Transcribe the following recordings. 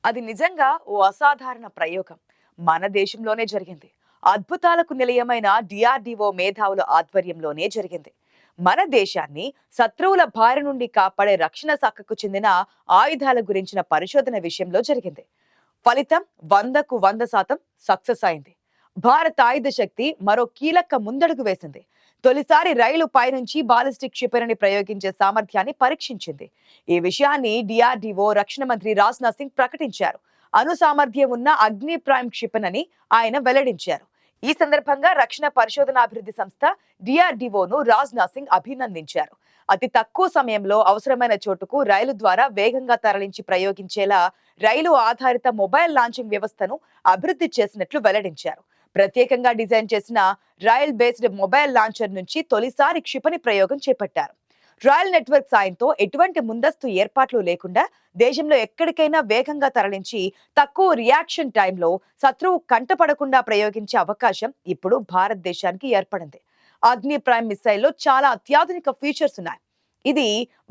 అది నిజంగా ఓ అసాధారణ ప్రయోగం. మన దేశంలోనే జరిగింది. అద్భుతాలకు నిలయమైన డిఆర్‌డిఓ మేధావుల ఆధ్వర్యంలోనే జరిగింది. మన దేశాన్ని శత్రువుల బారి నుండి కాపాడే రక్షణ శాఖకు చెందిన ఆయుధాల గురించిన పరిశోధన విషయంలో జరిగింది. ఫలితం 100కు 100% సక్సెస్ అయింది. భారత ఆయుధ శక్తి మరో కీలక ముందడుగు వేసింది. తొలిసారి రైలు పైనుంచి బాలిస్టిక్ క్షిపణిని ప్రయోగించే సామర్థ్యాన్ని పరీక్షించింది. ఈ విషయాన్ని డిఆర్‌డిఓ రక్షణ మంత్రి రాజ్నాథ్ సింగ్ ప్రకటించారు. అణు సామర్థ్యం ఉన్న అగ్ని ప్రైమ్ క్షిపణిని ఆయన వెల్లడించారు. ఈ సందర్భంగా రక్షణ పరిశోధన అభివృద్ధి సంస్థ డిఆర్‌డిఓను రాజ్నాథ్ సింగ్ అభినందించారు. అతి తక్కువ సమయంలో అవసరమైన చోటుకు రైలు ద్వారా వేగంగా తరలించి ప్రయోగించేలా రైలు ఆధారిత మొబైల్ లాంచింగ్ వ్యవస్థను అభివృద్ధి చేసినట్లు వెల్లడించారు. ప్రత్యేకంగా డిజైన్ చేసిన రైల్ బేస్డ్ మొబైల్ లాంచర్ నుంచి తొలిసారి క్షిపణి ప్రయోగం చేపట్టారు. రాయల్ నెట్వర్క్ సాయంతో ఎటువంటి ముందస్తు ఏర్పాట్లు లేకుండా దేశంలో ఎక్కడికైనా వేగంగా తరలించి తక్కువ రియాక్షన్ టైంలో శత్రువు కంటపడకుండా ప్రయోగించే అవకాశం ఇప్పుడు భారతదేశానికి ఏర్పడింది. అగ్ని ప్రైమ్ మిసైల్లో చాలా అత్యాధునిక ఫీచర్స్ ఉన్నాయి. ఇది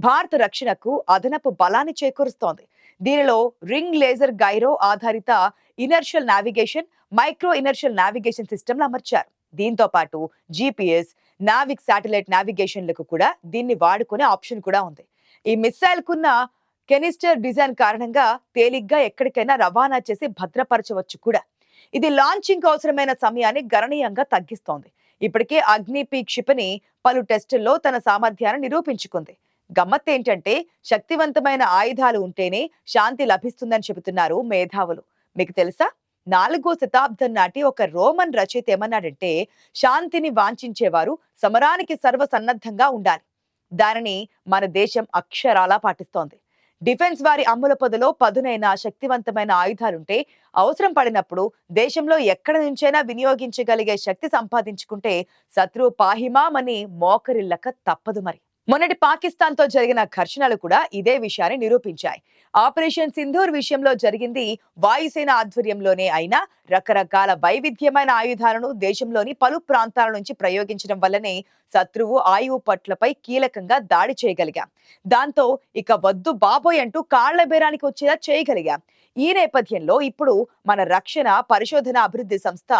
భారత రక్షణకు అదనపు బలాన్ని చేకూరుస్తోంది. దీనిలో రింగ్ లేజర్ గైరో ఆధారిత inertial navigation, micro inertial navigation సిస్టమ్లు అమర్చారు. దీంతో పాటు జీపీఎస్, నావిక్ శాటిలైట్ నావిగేషన్లకు కూడా దీన్ని వాడుకునే ఆప్షన్ కూడా ఉంది. ఈ మిసైల్ కున్న కెనిస్టర్ డిజైన్ కారణంగా తేలిగ్గా ఎక్కడికైనా రవాణా చేసి భద్రపరచవచ్చు కూడా. ఇది లాంచింగ్ అవసరమైన సమయాన్ని గణనీయంగా తగ్గిస్తోంది. ఇప్పటికే అగ్నిపి క్షిపణి పలు టెస్టుల్లో తన సామర్థ్యాన్ని నిరూపించుకుంది. గమ్మత్ ఏంటంటే శక్తివంతమైన ఆయుధాలు ఉంటేనే శాంతి లభిస్తుందని చెబుతున్నారు మేధావులు. మీకు తెలుసా, 4వ శతాబ్దం నాటి ఒక రోమన్ రచయిత ఏమన్నాడంటే, శాంతిని వాంఛించేవారు సమరానికి సర్వసన్నద్ధంగా ఉండాలి. దానిని మన దేశం అక్షరాలా పాటిస్తోంది. డిఫెన్స్ వారి అమ్ముల పొదలో పదునైన శక్తివంతమైన ఆయుధాలుంటే అవసరం పడినప్పుడు దేశంలో ఎక్కడి నుంచైనా వినియోగించగలిగే శక్తి సంపాదించుకుంటే శత్రువు పాహిమామని మోకరిల్లక తప్పదు మరి. మొన్నటి పాకిస్తాన్ తో జరిగిన ఘర్షణలు కూడా ఇదే విషయాన్ని నిరూపించాయి. ఆపరేషన్ సింధూర్ విషయంలో జరిగింది వాయుసేన ఆధ్వర్యంలోనే అయినా రకరకాల వైవిధ్యమైన ఆయుధాలను దేశంలోని పలు ప్రాంతాల నుంచి ప్రయోగించడం వల్లనే శత్రువు ఆయువు పట్లపై కీలకంగా దాడి చేయగలిగాం. దాంతో ఇక వద్దు బాబోయ్ అంటూ కాళ్ల బేరానికి వచ్చేలా చేయగలిగాం. ఈ నేపథ్యంలో ఇప్పుడు మన రక్షణ పరిశోధన అభివృద్ధి సంస్థ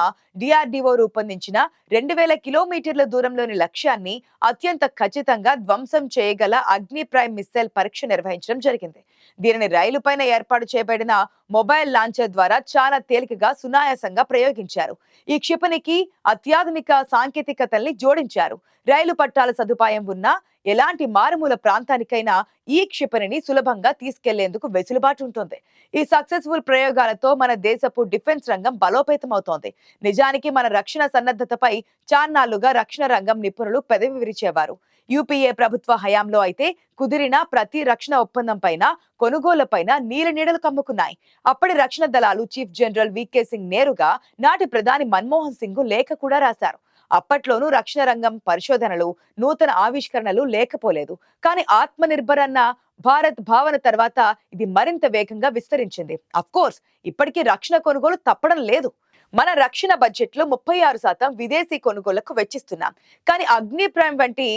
డిఆర్‌డిఓ రూపొందించిన 2000 కిలోమీటర్ల దూరంలోని లక్ష్యాన్ని అత్యంత ఖచ్చితంగా ధ్వంసం చేయగల అగ్ని ప్రైమ్ మిస్సైల్ పరీక్ష నిర్వహించడం జరిగింది. దీనిని రైలు పైన ఏర్పాటు చేయబడిన మొబైల్ లాంచర్ ద్వారా చాలా తేలికగా సునాయాసంగా ప్రయోగించారు. ఈ క్షిపణికి అత్యాధునిక సాంకేతికతల్ని జోడించారు. రైలు పట్టాల సదుపాయం ఉన్న ఎలాంటి మారుమూల ప్రాంతానికైనా ఈ క్షిపణిని సులభంగా తీసుకెళ్లేందుకు వెసులుబాటు ఉంటుంది. ఈ సక్సెస్ఫుల్ ప్రయోగాలతో మన దేశపు డిఫెన్స్ రంగం బలోపేతమవుతోంది. నిజానికి మన రక్షణ సన్నద్ధతపై చాన్నాళ్లుగా రక్షణ రంగం నిపుణులు పెదవి విరిచేవారు. యూపీఏ ప్రభుత్వ హయాంలో అయితే కుదిరిన ప్రతి రక్షణ ఒప్పందం పైన, కొనుగోళ్ల పైన నీడలు కమ్ముకున్నాయి. అప్పటి రక్షణ దళాలు చీఫ్ జనరల్ వికే సింగ్ నేరుగా నాటి ప్రధాని మన్మోహన్ సింగ్ లేఖ కూడా రాశారు. అప్పట్లోనూ రక్షణ రంగం పరిశోధనలు, నూతన ఆవిష్కరణలు లేకపోలేదు. కానీ ఆత్మ నిర్భర్ అన్న భారత్ భావన తర్వాత ఇది మరింత వేగంగా విస్తరించింది. అఫ్కోర్స్ ఇప్పటికీ రక్షణ కొనుగోలు తప్పడం లేదు. మన రక్షణ బడ్జెట్ లో 36% విదేశీ కొనుగోళ్లకు వెచ్చిస్తున్నాం. కానీ అగ్ని ప్రైమ్ వంటి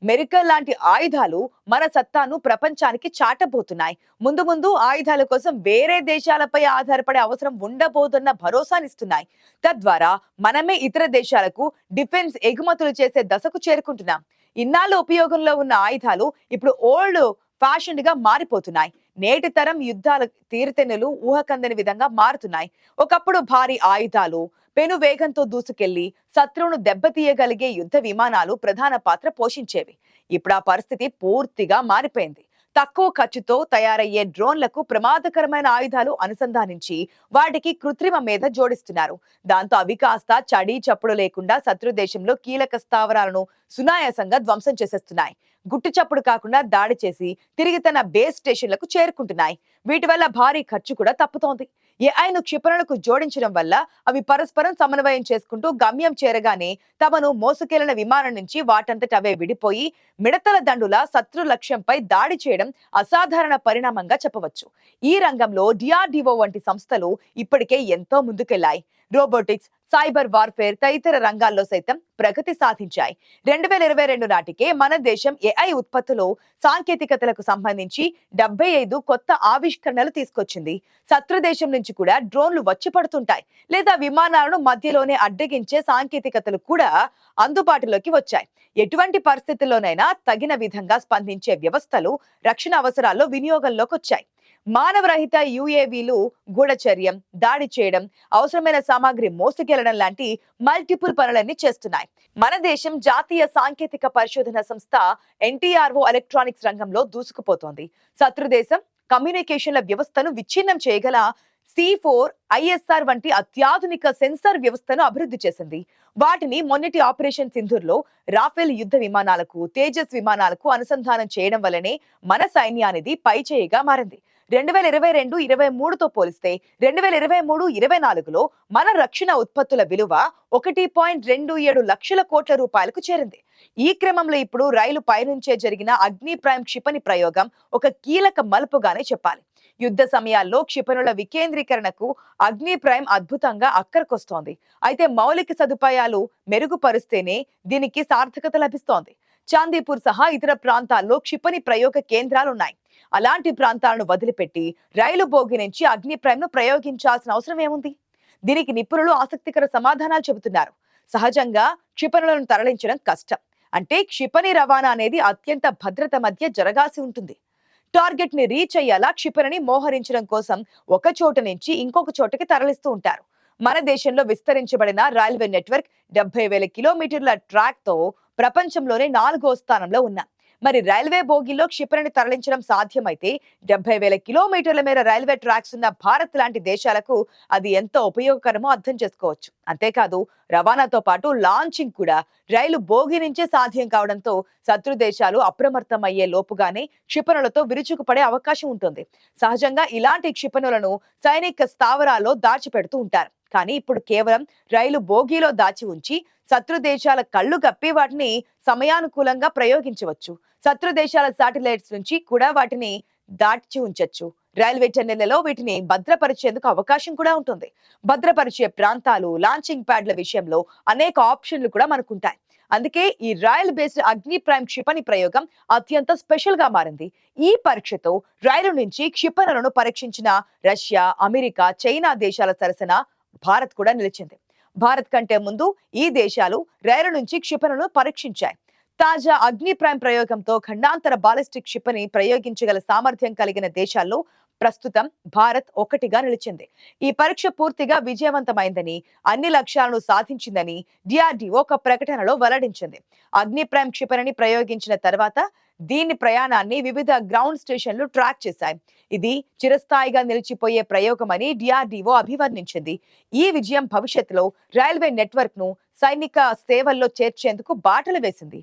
మెరికల్ లాంటి ఆయుధాలు మన సత్తాను ప్రపంచానికి చాటబోతున్నాయి. ముందు ముందు ఆయుధాల కోసం వేరే దేశాలపై ఆధారపడే అవసరం ఉండబోదన్న భరోసానిస్తున్నాయి. తద్వారా మనమే ఇతర దేశాలకు డిఫెన్స్ ఎగుమతులు చేసే దశకు చేరుకుంటున్నాం. ఇన్నాళ్ళు ఉపయోగంలో ఉన్న ఆయుధాలు ఇప్పుడు ఓల్డ్ ఫ్యాషన్ గా మారిపోతున్నాయి. నేటి తరం యుద్ధాల తీరుతెన్నులు ఊహకందని విధంగా మారుతున్నాయి. ఒకప్పుడు భారీ ఆయుధాలు, పెను వేగంతో దూసుకెళ్లి శత్రువును దెబ్బతీయగలిగే యుద్ధ విమానాలు ప్రధాన పాత్ర పోషించేవి. ఇప్పుడు ఆ పరిస్థితి పూర్తిగా మారిపోయింది. తక్కువ ఖర్చుతో తయారయ్యే డ్రోన్లకు ప్రమాదకరమైన ఆయుధాలు అనుసంధానించి వాటికి కృత్రిమ మేధ జోడిస్తున్నారు. దాంతో అవి కాస్త చడి చప్పుడు లేకుండా శత్రు దేశంలో కీలక స్థావరాలను సునాయాసంగా ధ్వంసం చేసేస్తున్నాయి. గుట్టు చప్పుడు కాకుండా దాడి చేసి తిరిగి తన బేస్ స్టేషన్లకు చేరుకుంటున్నాయి. వీటి వల్ల భారీ ఖర్చు కూడా తప్పుతోంది. ఏఐను క్షిపణులకు జోడించడం వల్ల అవి పరస్పరం సమన్వయం చేసుకుంటూ గమ్యం చేరగానే తమను మోసుకెళ్లిన విమానం నుంచి వాటంతట అవే విడిపోయి మిడతల దండుల శత్రు లక్ష్యంపై దాడి చేయడం అసాధారణ పరిణామంగా చెప్పవచ్చు. ఈ రంగంలో డిఆర్‌డిఓ వంటి సంస్థలు ఇప్పటికే ఎంతో ముందుకెళ్లాయి. రోబోటిక్స్, సైబర్ వార్ఫేర్ తదితర రంగాల్లో సైతం ప్రగతి సాధించాయి. 2022 నాటికే మన దేశం ఏఐ ఉత్పత్తులు, సాంకేతికతలకు సంబంధించి 75 కొత్త ఆవిష్కరణలు తీసుకొచ్చింది. శత్రు దేశం నుంచి కూడా డ్రోన్లు వచ్చి పడుతుంటాయి, లేదా విమానాలను మధ్యలోనే అడ్డగించే సాంకేతికతలు కూడా అందుబాటులోకి వచ్చాయి. ఎటువంటి పరిస్థితుల్లోనైనా తగిన విధంగా స్పందించే వ్యవస్థలు రక్షణ అవసరాల్లో వినియోగంలోకి వచ్చాయి. మానవరహిత యుఏవీలు గూఢచర్యం, దాడి చేయడం, అవసరమైన సామాగ్రి మోసుకెళ్లడం లాంటి మల్టిపుల్ పనులన్నీ చేస్తున్నాయి. మన దేశం జాతీయ సాంకేతిక పరిశోధన సంస్థ ఎన్టీఆర్ఓ ఎలక్ట్రానిక్స్ రంగంలో దూసుకుపోతోంది. శత్రు దేశం కమ్యూనికేషన్ల వ్యవస్థను విచ్ఛిన్నం చేయగల C4 ISR వంటి అత్యాధునిక సెన్సార్ వ్యవస్థను అభివృద్ధి చేసింది. వాటిని మొన్నటి ఆపరేషన్ సింధూర్లో రాఫెల్ యుద్ధ విమానాలకు, తేజస్ విమానాలకు అనుసంధానం చేయడం వల్లనే మన సైన్యానిది పైచేయిగా మారింది. 2022-23తో పోలిస్తే 2023-24లో మన రక్షణ ఉత్పత్తుల విలువ 1.27 లక్షల కోట్ల రూపాయలకు చేరింది. ఈ క్రమంలో ఇప్పుడు రైలు పైనుంచే జరిగిన అగ్ని ప్రైమ్ క్షిపణి ప్రయోగం ఒక కీలక మలుపుగానే చెప్పాలి. యుద్ధ సమయాల్లో క్షిపణుల వికేంద్రీకరణకు అగ్ని ప్రైమ్ అద్భుతంగా అక్కరకొస్తోంది. అయితే మౌలిక సదుపాయాలు మెరుగుపరిస్తేనే దీనికి సార్థకత లభిస్తోంది. చాందీపూర్ సహా ఇతర ప్రాంతాల్లో క్షిపణి ప్రయోగ కేంద్రాలున్నాయి. అలాంటి ప్రాంతాలను వదిలిపెట్టి రైలు బోగి నుంచి అగ్ని ప్రైమ్ ను ప్రయోగించాల్సిన అవసరం ఏముంది? దీనికి నిపుణులు ఆసక్తికర సమాధానాలు చెబుతున్నారు. సహజంగా క్షిపణులను తరలించడం కష్టం. అంటే క్షిపణి రవాణా అనేది అత్యంత భద్రత మధ్య జరగాల్సి ఉంటుంది. టార్గెట్ ని రీచ్ అయ్యేలా క్షిపణిని మోహరించడం కోసం ఒక చోట నుంచి ఇంకొక చోటకి తరలిస్తూ ఉంటారు. మన దేశంలో విస్తరించబడిన రైల్వే నెట్వర్క్ 70,000 కిలోమీటర్ల ట్రాక్ తో ప్రపంచంలోనే 4వ స్థానంలో ఉన్నాం. మరి రైల్వే బోగిలో క్షిపణిని తరలించడం సాధ్యమైతే 70,000 కిలోమీటర్ల మేర రైల్వే ట్రాక్స్ ఉన్న భారత్ లాంటి దేశాలకు అది ఎంత ఉపయోగకరమో అర్థం చేసుకోవచ్చు. అంతేకాదు, రవాణాతో పాటు లాంచింగ్ కూడా రైలు బోగి నుంచే సాధ్యం కావడంతో శత్రు దేశాలు అప్రమత్తమయ్యే లోపుగానే క్షిపణులతో విరుచుకుపడే అవకాశం ఉంటుంది. సహజంగా ఇలాంటి క్షిపణులను సైనిక స్థావరాల్లో దాచిపెడుతూ ఉంటారు. కానీ ఇప్పుడు కేవలం రైలు బోగీలో దాచి ఉంచి శత్రు దేశాల కళ్ళు గప్పి వాటిని సమయానుకూలంగా ప్రయోగించవచ్చు. శత్రు దేశాల శాటిలైట్స్ నుంచి కూడా వాటిని దాచి ఉంచొచ్చు. రైల్వే టన్నెళ్లలో వీటిని భద్రపరిచేందుకు అవకాశం కూడా ఉంటుంది. భద్రపరిచే ప్రాంతాలు, లాంచింగ్ ప్యాడ్ల విషయంలో అనేక ఆప్షన్లు కూడా మనకుంటాయి. అందుకే ఈ రాయల్ బేస్డ్ అగ్ని ప్రైమ్ క్షిపణి ప్రయోగం అత్యంత స్పెషల్ గా మారింది. ఈ పరీక్షతో రైలు నుంచి క్షిపణులను పరీక్షించిన రష్యా, అమెరికా, చైనా దేశాల సరసన భారత్ కూడా నిలిచింది. భారత్ కంటే ముందు ఈ దేశాలు రైలు నుంచి క్షిపణులను పరీక్షించాయి. తాజా అగ్ని ప్రైమ్ ప్రయోగంతో ఖండాంతర బాలిస్టిక్ క్షిపణి ప్రయోగించగల సామర్థ్యం కలిగిన దేశాల్లో ప్రస్తుతం భారత్ ఒకటిగా నిలిచింది. ఈ పరీక్ష పూర్తిగా విజయవంతమైందని, అన్ని లక్ష్యాలను సాధించిందని డిఆర్డీఓ ఒక ప్రకటనలో వెల్లడించింది. అగ్ని ప్రైమ్ క్షిపణిని ప్రయోగించిన తర్వాత దీని ప్రయాణాన్ని వివిధ గ్రౌండ్ స్టేషన్లు ట్రాక్ చేశాయి. ఇది చిరస్థాయిగా నిలిచిపోయే ప్రయోగమని డిఆర్డీఓ అభివర్ణించింది. ఈ విజయం భవిష్యత్తులో రైల్వే నెట్వర్క్ ను సైనిక సేవల్లో చేర్చేందుకు బాటలు వేసింది.